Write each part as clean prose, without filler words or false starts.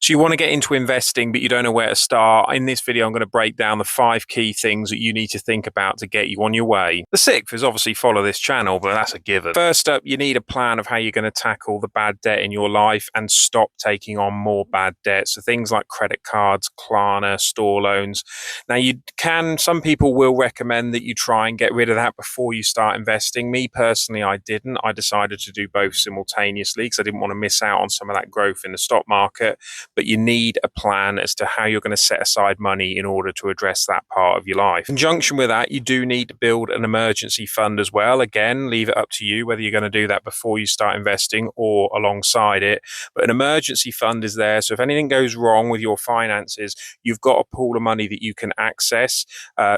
So you want to get into investing, but you don't know where to start. In this video, I'm going to break down the 5 key things that you need to think about to get you on your way. The 6th is obviously follow this channel, but that's a given. First up, you need a plan of how you're going to tackle the bad debt in your life and stop taking on more bad debt. So things like credit cards, Klarna, store loans. Now some people will recommend that you try and get rid of that before you start investing. Me personally, I didn't. I decided to do both simultaneously because I didn't want to miss out on some of that growth in the stock market. But you need a plan as to how you're going to set aside money in order to address that part of your life. In conjunction with that, you do need to build an emergency fund as well. Again, leave it up to you whether you're going to do that before you start investing or alongside it. But an emergency fund is there. So if anything goes wrong with your finances, you've got a pool of money that you can access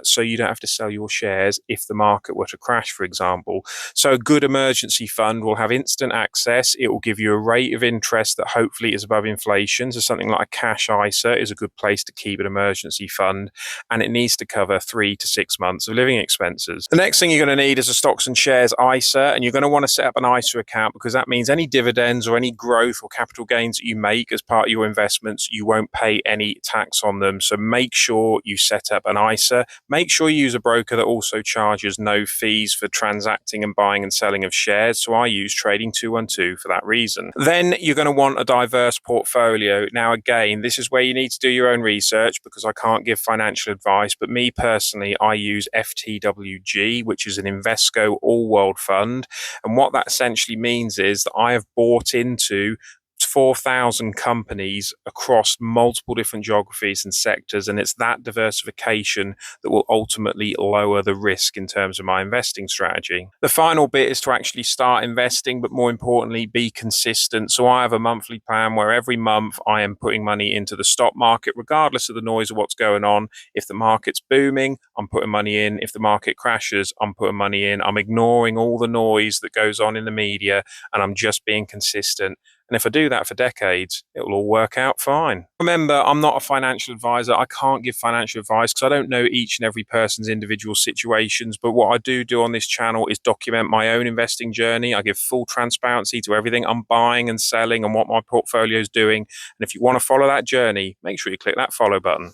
so you don't have to sell your shares if the market were to crash, for example. So a good emergency fund will have instant access. It will give you a rate of interest that hopefully is above inflation. So something like a cash ISA is a good place to keep an emergency fund, and it needs to cover 3 to 6 months of living expenses. The next thing you're going to need is a stocks and shares ISA, and you're going to want to set up an ISA account because that means any dividends or any growth or capital gains that you make as part of your investments, you won't pay any tax on them. So make sure you set up an ISA. Make sure you use a broker that also charges no fees for transacting and buying and selling of shares. So I use Trading 212 for that reason. Then you're going to want a diverse portfolio. Now, again, this is where you need to do your own research because I can't give financial advice. But me personally, I use FTWG, which is an Invesco all-world fund. And what that essentially means is that I have bought into 4,000 companies across multiple different geographies and sectors, and it's that diversification that will ultimately lower the risk in terms of my investing strategy. The final bit is to actually start investing, but more importantly, be consistent. So I have a monthly plan where every month I am putting money into the stock market, regardless of the noise of what's going on. If the market's booming, I'm putting money in. If the market crashes, I'm putting money in. I'm ignoring all the noise that goes on in the media, and I'm just being consistent. And if I do that for decades, it will all work out fine. Remember, I'm not a financial advisor. I can't give financial advice because I don't know each and every person's individual situations. But what I do on this channel is document my own investing journey. I give full transparency to everything I'm buying and selling and what my portfolio is doing. And if you want to follow that journey, make sure you click that follow button.